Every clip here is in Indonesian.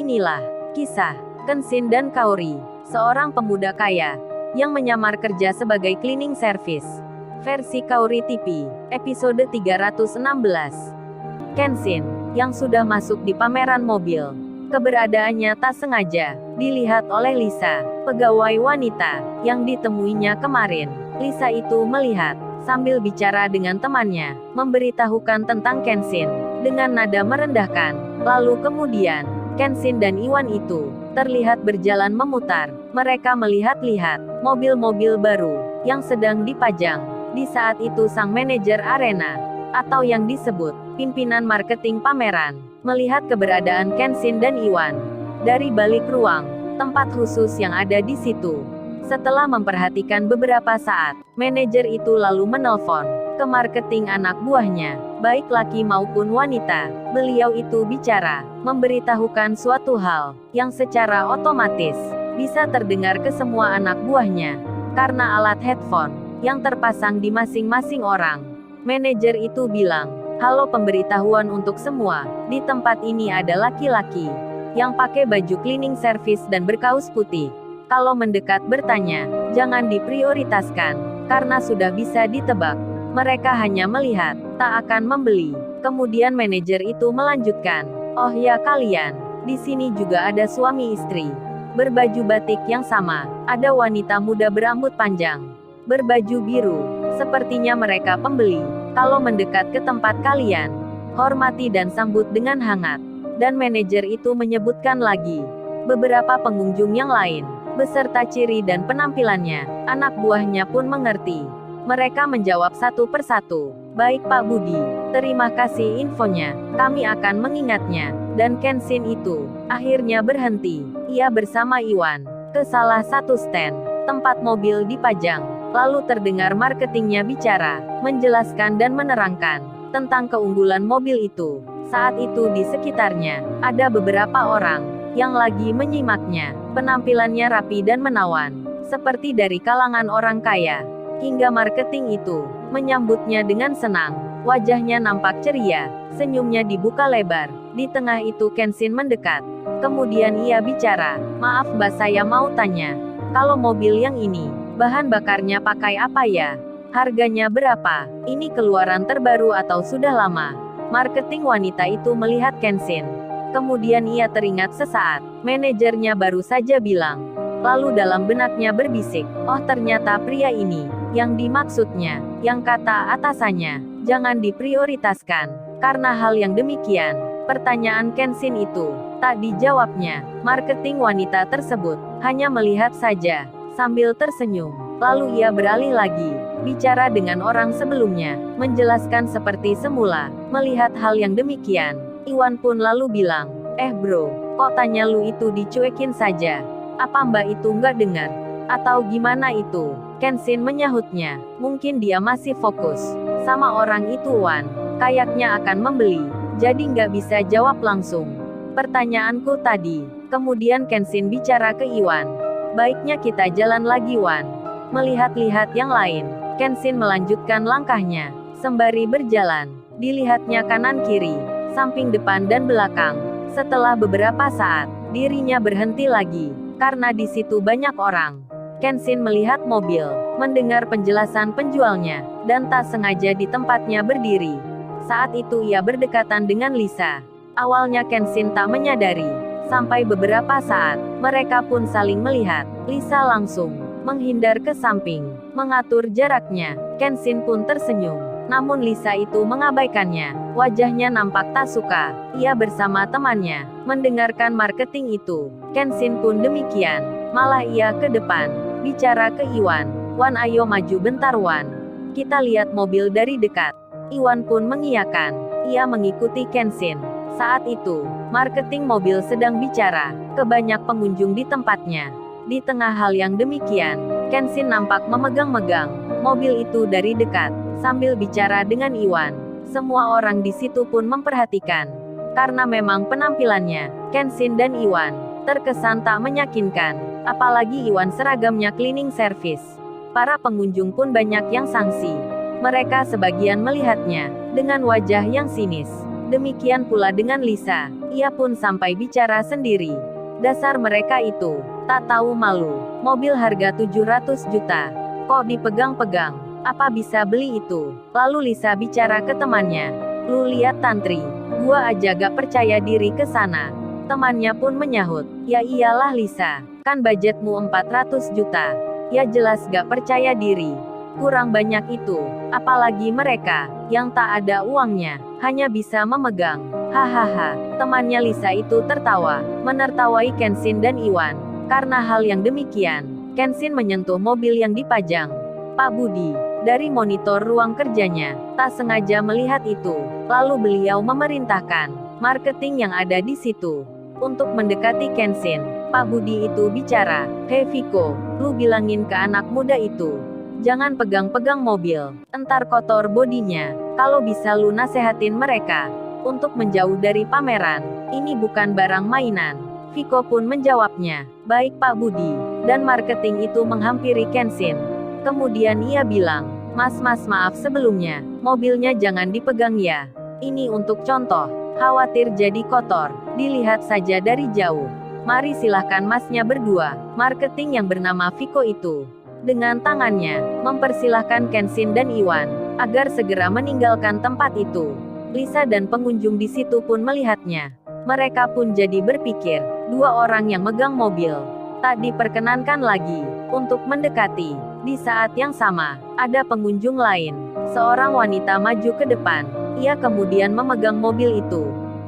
Inilah kisah Kenshin dan Kaori, seorang pemuda kaya yang menyamar kerja sebagai cleaning service. Versi Kaori TV, episode 316. Kenshin, yang sudah masuk di pameran mobil. Keberadaannya tak sengaja dilihat oleh Lisa, pegawai wanita yang ditemuinya kemarin. Lisa itu melihat sambil bicara dengan temannya, memberitahukan tentang Kenshin dengan nada merendahkan. Lalu kemudian, Kenshin dan Iwan itu terlihat berjalan memutar. Mereka melihat-lihat mobil-mobil baru yang sedang dipajang. Di saat itu sang manajer arena, atau yang disebut pimpinan marketing pameran, melihat keberadaan Kenshin dan Iwan dari balik ruang tempat khusus yang ada di situ. Setelah memperhatikan beberapa saat, manajer itu lalu menelpon ke marketing anak buahnya, baik laki maupun wanita. Beliau itu bicara, memberitahukan suatu hal yang secara otomatis bisa terdengar ke semua anak buahnya karena alat headphone yang terpasang di masing-masing orang. Manajer itu bilang, "Halo, pemberitahuan untuk semua. Di tempat ini ada laki-laki yang pakai baju cleaning service dan berkaus putih. Kalau mendekat bertanya, jangan diprioritaskan, karena sudah bisa ditebak. Mereka hanya melihat, tak akan membeli." Kemudian manajer itu melanjutkan, "Oh ya, kalian di sini juga ada suami istri berbaju batik yang sama. Ada wanita muda berambut panjang berbaju biru. Sepertinya mereka pembeli. Kalau mendekat ke tempat kalian, hormati dan sambut dengan hangat." Dan manajer itu menyebutkan lagi beberapa pengunjung yang lain beserta ciri dan penampilannya. Anak buahnya pun mengerti. Mereka menjawab satu persatu, "Baik Pak Budi, terima kasih infonya. Kami akan mengingatnya." Dan Kenshin itu akhirnya berhenti. Ia bersama Iwan ke salah satu stand tempat mobil dipajang. Lalu terdengar marketingnya bicara, menjelaskan dan menerangkan tentang keunggulan mobil itu. Saat itu di sekitarnya ada beberapa orang yang lagi menyimaknya. Penampilannya rapi dan menawan, seperti dari kalangan orang kaya. Hingga marketing itu menyambutnya dengan senang. Wajahnya nampak ceria, senyumnya dibuka lebar. Di tengah itu Kenshin mendekat. Kemudian ia bicara, "Maaf Mbak, saya mau tanya, kalau mobil yang ini, bahan bakarnya pakai apa ya? Harganya berapa? Ini keluaran terbaru atau sudah lama?" Marketing wanita itu melihat Kenshin. Kemudian ia teringat sesaat, manajernya baru saja bilang. Lalu dalam benaknya berbisik, "Oh, ternyata pria ini yang dimaksudnya." Yang kata atasannya, "Jangan diprioritaskan." Karena hal yang demikian, pertanyaan Kenshin itu tak dijawabnya. Marketing wanita tersebut hanya melihat saja sambil tersenyum. Lalu ia beralih lagi, bicara dengan orang sebelumnya, menjelaskan seperti semula. Melihat hal yang demikian, Iwan pun lalu bilang, Bro, kok tanya lu itu dicuekin saja? Apa Mbak itu nggak dengar? Atau gimana itu?" Kenshin menyahutnya, "Mungkin dia masih fokus sama orang itu Wan. Kayaknya akan membeli, jadi nggak bisa jawab langsung pertanyaanku tadi." Kemudian Kenshin bicara ke Iwan, "Baiknya kita jalan lagi Wan." Melihat-lihat yang lain, Kenshin melanjutkan langkahnya. Sembari berjalan, dilihatnya kanan kiri, samping depan dan belakang. Setelah beberapa saat, dirinya berhenti lagi, karena di situ banyak orang. Kenshin melihat mobil, mendengar penjelasan penjualnya, dan tak sengaja di tempatnya berdiri. Saat itu ia berdekatan dengan Lisa. Awalnya Kenshin tak menyadari. Sampai beberapa saat, mereka pun saling melihat. Lisa langsung menghindar ke samping, mengatur jaraknya. Kenshin pun tersenyum. Namun Lisa itu mengabaikannya. Wajahnya nampak tak suka. Ia bersama temannya mendengarkan marketing itu. Kenshin pun demikian. Malah ia ke depan, bicara ke Iwan, "Wan, ayo maju bentar Wan. Kita lihat mobil dari dekat." Iwan pun mengiyakan. Ia mengikuti Kenshin. Saat itu, marketing mobil sedang bicara ke banyak pengunjung di tempatnya. Di tengah hal yang demikian, Kenshin nampak memegang-megang mobil itu dari dekat, sambil bicara dengan Iwan. Semua orang di situ pun memperhatikan. Karena memang penampilannya, Kenshin dan Iwan terkesan tak meyakinkan. Apalagi Iwan seragamnya cleaning service. Para pengunjung pun banyak yang sangsi. Mereka sebagian melihatnya dengan wajah yang sinis. Demikian pula dengan Lisa. Ia pun sampai bicara sendiri. Dasar mereka itu, tak tahu malu. Mobil harga 700 juta. Kok dipegang-pegang? Apa bisa beli itu? Lalu Lisa bicara ke temannya. Lu lihat Tantri, gua aja gak percaya diri ke sana. Temannya pun menyahut. Ya iyalah Lisa, kan budgetmu 400 juta. Ya jelas gak percaya diri. Kurang banyak itu. Apalagi mereka, yang tak ada uangnya, hanya bisa memegang. Hahaha, temannya Lisa itu tertawa, menertawai Kenshin dan Iwan. Karena hal yang demikian, Kenshin menyentuh mobil yang dipajang. Pak Budi, dari monitor ruang kerjanya, tak sengaja melihat itu. Lalu beliau memerintahkan marketing yang ada di situ untuk mendekati Kenshin. Pak Budi itu bicara, "Hei Viko, lu bilangin ke anak muda itu, jangan pegang-pegang mobil, entar kotor bodinya. Kalau bisa lu nasehatin mereka untuk menjauh dari pameran. Ini bukan barang mainan." Viko pun menjawabnya, "Baik Pak Budi." Dan marketing itu menghampiri Kenshin. Kemudian ia bilang, Mas maaf sebelumnya, mobilnya jangan dipegang ya. Ini untuk contoh, khawatir jadi kotor, dilihat saja dari jauh. Mari silahkan masnya berdua." Marketing yang bernama Viko itu dengan tangannya mempersilahkan Kenshin dan Iwan agar segera meninggalkan tempat itu. Lisa dan pengunjung di situ pun melihatnya. Mereka pun jadi berpikir, dua orang yang megang mobil tak diperkenankan lagi untuk mendekati. Di saat yang sama, ada pengunjung lain. Seorang wanita maju ke depan. Ia kemudian memegang mobil itu.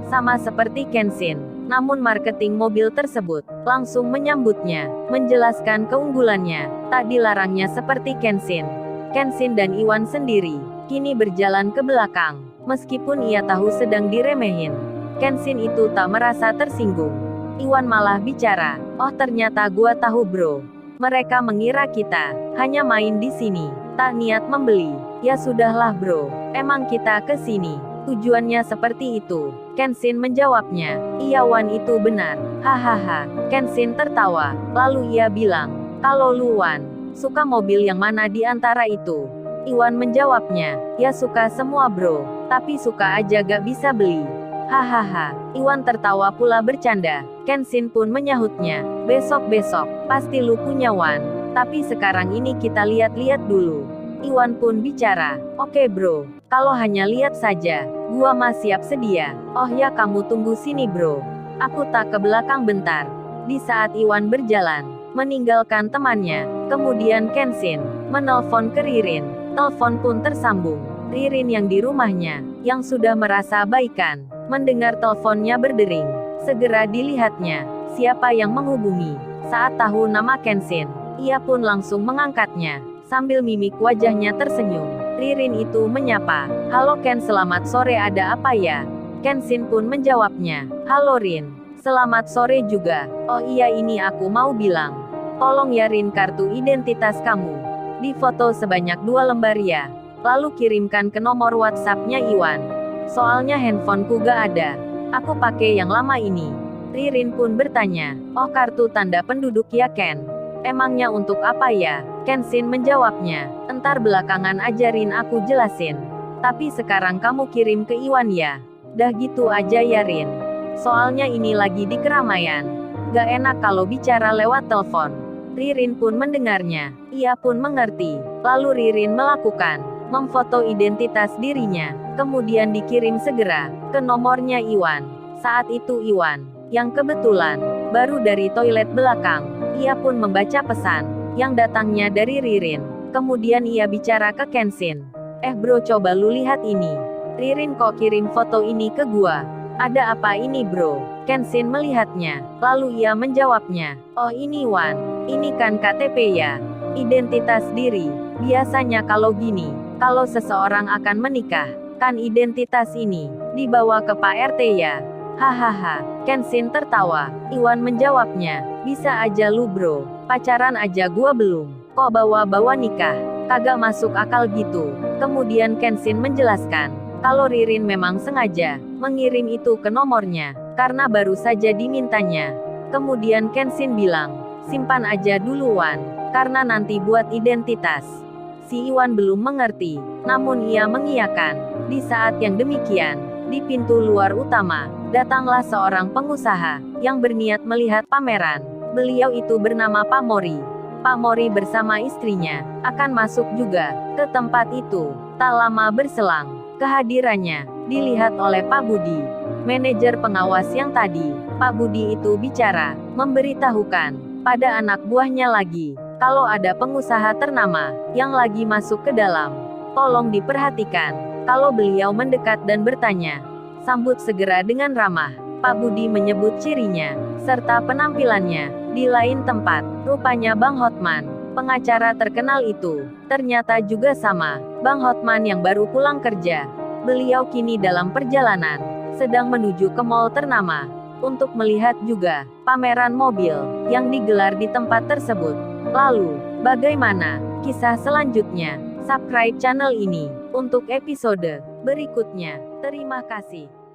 Sama seperti Kenshin. Namun marketing mobil tersebut langsung menyambutnya, menjelaskan keunggulannya. Tak dilarangnya seperti Kenshin. Kenshin dan Iwan sendiri kini berjalan ke belakang. Meskipun ia tahu sedang diremehin, Kenshin itu tak merasa tersinggung. Iwan malah bicara, "Oh ternyata gua tahu bro. Mereka mengira kita hanya main di sini, tak niat membeli." "Ya sudahlah bro, emang kita ke sini tujuannya seperti itu." Kenshin menjawabnya. "Iya Wan itu benar." Hahaha. Kenshin tertawa. Lalu ia bilang, "Kalau lu Wan, suka mobil yang mana di antara itu?" Iwan menjawabnya, "Ya suka semua bro, tapi suka aja gak bisa beli." Hahaha. Iwan tertawa pula bercanda. Kenshin pun menyahutnya, "Besok-besok, pasti lu punya Wan. Tapi sekarang ini kita lihat-lihat dulu." Iwan pun bicara, "Oke bro, kalau hanya lihat saja, gua mah siap sedia." "Oh ya kamu tunggu sini bro. Aku tak ke belakang bentar." Di saat Iwan berjalan, meninggalkan temannya, kemudian Kenshin menelpon ke Ririn. Telepon pun tersambung. Ririn yang di rumahnya, yang sudah merasa baikan, mendengar teleponnya berdering. Segera dilihatnya, siapa yang menghubungi. Saat tahu nama Kenshin, ia pun langsung mengangkatnya. Sambil mimik wajahnya tersenyum, Ririn itu menyapa, "Halo Ken, selamat sore, ada apa ya?" Kenshin pun menjawabnya, "Halo Rin, selamat sore juga. Oh iya ini aku mau bilang, tolong ya Rin kartu identitas kamu. Di foto sebanyak 2 lembar ya. Lalu kirimkan ke nomor WhatsApp-nya Iwan. Soalnya handphoneku gak ada. Aku pakai yang lama ini." Ririn pun bertanya, "Oh kartu tanda penduduk ya Ken? Emangnya untuk apa ya?" Kenshin menjawabnya, "Entar belakangan ajarin aku jelasin. Tapi sekarang kamu kirim ke Iwan ya." "Dah gitu aja ya Rin. Soalnya ini lagi di keramaian. Gak enak kalau bicara lewat telepon." Ririn pun mendengarnya. Ia pun mengerti. Lalu Ririn melakukan memfoto identitas dirinya, kemudian dikirim segera ke nomornya Iwan. Saat itu Iwan, yang kebetulan baru dari toilet belakang, ia pun membaca pesan yang datangnya dari Ririn. Kemudian ia bicara ke Kenshin. Bro coba lu lihat ini. Ririn kok kirim foto ini ke gua? Ada apa ini bro?" Kenshin melihatnya, lalu ia menjawabnya, "Oh ini Wan, ini kan KTP ya. Identitas diri. Biasanya kalau gini, kalau seseorang akan menikah, kan identitas ini dibawa ke Pak RT ya." Hahaha. Kenshin tertawa. Iwan menjawabnya, "Bisa aja lu bro, pacaran aja gua belum. Kok bawa-bawa nikah? Kagak masuk akal gitu." Kemudian Kenshin menjelaskan, kalau Ririn memang sengaja mengirim itu ke nomornya, karena baru saja dimintanya. Kemudian Kenshin bilang, "Simpan aja dulu Wan, karena nanti buat identitas." Si Iwan belum mengerti, namun ia mengiyakan. Di saat yang demikian, di pintu luar utama, datanglah seorang pengusaha yang berniat melihat pameran. Beliau itu bernama Pak Mori. Pak Mori bersama istrinya akan masuk juga ke tempat itu. Tak lama berselang, kehadirannya dilihat oleh Pak Budi, manajer pengawas yang tadi. Pak Budi itu bicara, memberitahukan pada anak buahnya lagi, kalau ada pengusaha ternama yang lagi masuk ke dalam. Tolong diperhatikan. Kalau beliau mendekat dan bertanya, sambut segera dengan ramah. Pak Budi menyebut cirinya, serta penampilannya, di lain tempat. Rupanya Bang Hotman, pengacara terkenal itu, ternyata juga sama Bang Hotman yang baru pulang kerja. Beliau kini dalam perjalanan, sedang menuju ke mall ternama, untuk melihat juga pameran mobil yang digelar di tempat tersebut. Lalu, bagaimana kisah selanjutnya? Subscribe channel ini untuk episode berikutnya. Terima kasih.